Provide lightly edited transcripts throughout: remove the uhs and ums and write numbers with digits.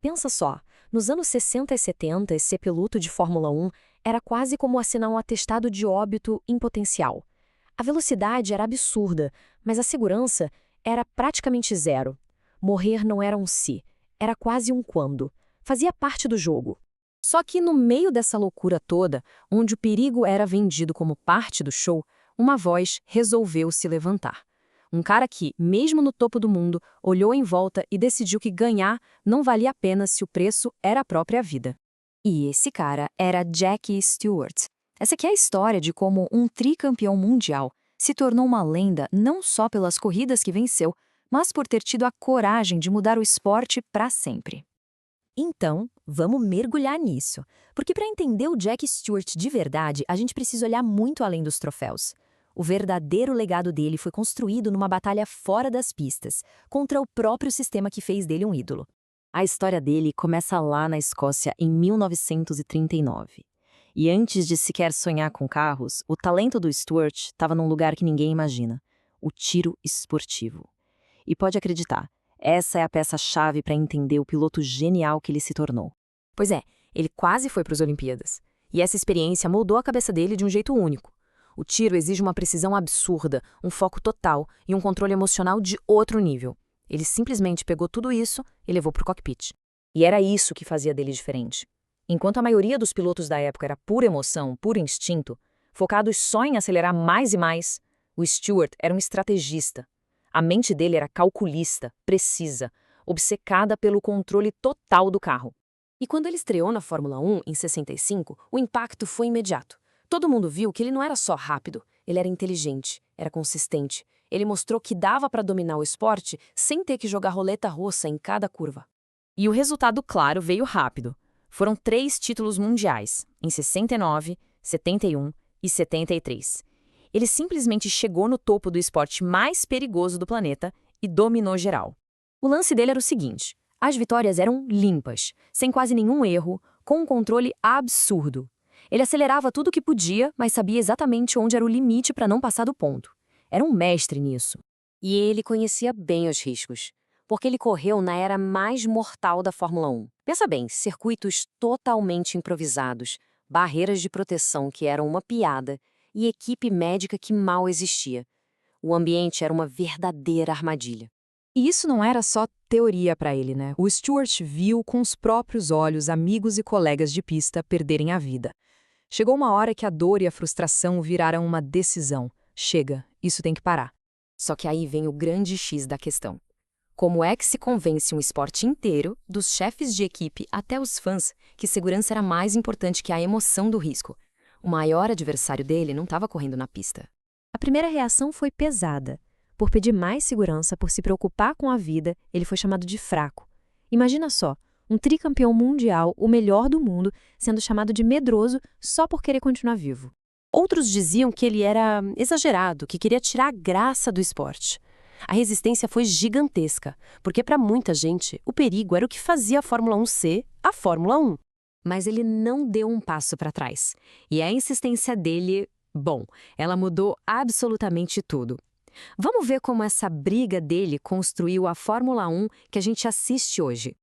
Pensa só, nos anos 60 e 70, ser piloto de Fórmula 1 era quase como assinar um atestado de óbito em potencial. A velocidade era absurda, mas a segurança era praticamente zero. Morrer não era um se, era quase um quando. Fazia parte do jogo. Só que no meio dessa loucura toda, onde o perigo era vendido como parte do show, uma voz resolveu se levantar. Um cara que, mesmo no topo do mundo, olhou em volta e decidiu que ganhar não valia a pena se o preço era a própria vida. E esse cara era Jackie Stewart. Essa aqui é a história de como um tricampeão mundial se tornou uma lenda não só pelas corridas que venceu, mas por ter tido a coragem de mudar o esporte para sempre. Então, vamos mergulhar nisso, porque para entender o Jack Stewart de verdade, a gente precisa olhar muito além dos troféus. O verdadeiro legado dele foi construído numa batalha fora das pistas, contra o próprio sistema que fez dele um ídolo. A história dele começa lá na Escócia em 1939. E antes de sequer sonhar com carros, o talento do Stewart estava num lugar que ninguém imagina: o tiro esportivo. E pode acreditar, essa é a peça-chave para entender o piloto genial que ele se tornou. Pois é, ele quase foi para as Olimpíadas. E essa experiência moldou a cabeça dele de um jeito único. O tiro exige uma precisão absurda, um foco total e um controle emocional de outro nível. Ele simplesmente pegou tudo isso e levou para o cockpit. E era isso que fazia dele diferente. Enquanto a maioria dos pilotos da época era pura emoção, puro instinto, focados só em acelerar mais e mais, o Stewart era um estrategista. A mente dele era calculista, precisa, obcecada pelo controle total do carro. E quando ele estreou na Fórmula 1, em 65, o impacto foi imediato. Todo mundo viu que ele não era só rápido, ele era inteligente, era consistente. Ele mostrou que dava para dominar o esporte sem ter que jogar roleta russa em cada curva. E o resultado claro veio rápido. Foram 3 títulos mundiais, em 69, 71 e 73. Ele simplesmente chegou no topo do esporte mais perigoso do planeta e dominou geral. O lance dele era o seguinte: as vitórias eram limpas, sem quase nenhum erro, com um controle absurdo. Ele acelerava tudo o que podia, mas sabia exatamente onde era o limite para não passar do ponto. Era um mestre nisso. E ele conhecia bem os riscos, porque ele correu na era mais mortal da Fórmula 1. Pensa bem, circuitos totalmente improvisados, barreiras de proteção que eram uma piada e equipe médica que mal existia. O ambiente era uma verdadeira armadilha. E isso não era só teoria para ele, né? O Stewart viu com os próprios olhos amigos e colegas de pista perderem a vida. Chegou uma hora que a dor e a frustração viraram uma decisão. Chega, isso tem que parar. Só que aí vem o grande X da questão. Como é que se convence um esporte inteiro, dos chefes de equipe até os fãs, que segurança era mais importante que a emoção do risco? O maior adversário dele não estava correndo na pista. A primeira reação foi pesada. Por pedir mais segurança, por se preocupar com a vida, ele foi chamado de fraco. Imagina só, um tricampeão mundial, o melhor do mundo, sendo chamado de medroso só por querer continuar vivo. Outros diziam que ele era exagerado, que queria tirar a graça do esporte. A resistência foi gigantesca, porque para muita gente o perigo era o que fazia a Fórmula 1 ser a Fórmula 1. Mas ele não deu um passo para trás. E a insistência dele, bom, ela mudou absolutamente tudo. Vamos ver como essa briga dele construiu a Fórmula 1 que a gente assiste hoje.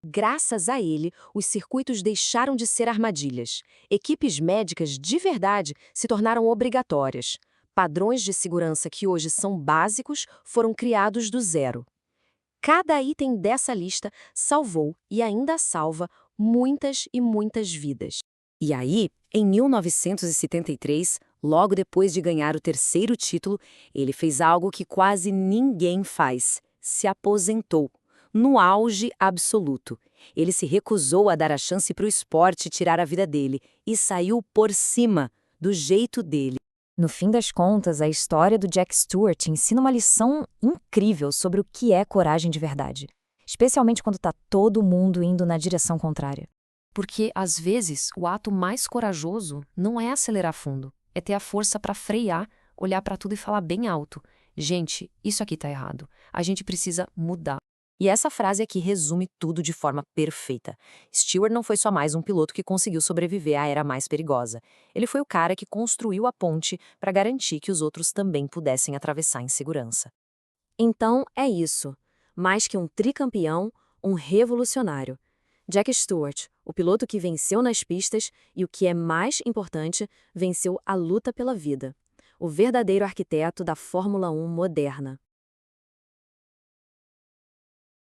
Graças a ele, os circuitos deixaram de ser armadilhas. Equipes médicas de verdade se tornaram obrigatórias. Padrões de segurança que hoje são básicos foram criados do zero. Cada item dessa lista salvou e ainda salva muitas e muitas vidas. E aí, em 1973, logo depois de ganhar o 3º título, ele fez algo que quase ninguém faz: se aposentou. No auge absoluto. Ele se recusou a dar a chance para o esporte tirar a vida dele e saiu por cima, do jeito dele. No fim das contas, a história do Jack Stewart ensina uma lição incrível sobre o que é coragem de verdade, especialmente quando está todo mundo indo na direção contrária. Porque, às vezes, o ato mais corajoso não é acelerar fundo, é ter a força para frear, olhar para tudo e falar bem alto: gente, isso aqui está errado, a gente precisa mudar. E essa frase aqui resume tudo de forma perfeita. Stewart não foi só mais um piloto que conseguiu sobreviver à era mais perigosa. Ele foi o cara que construiu a ponte para garantir que os outros também pudessem atravessar em segurança. Então, é isso. Mais que um tricampeão, um revolucionário. Jack Stewart, o piloto que venceu nas pistas e, o que é mais importante, venceu a luta pela vida. O verdadeiro arquiteto da Fórmula 1 moderna.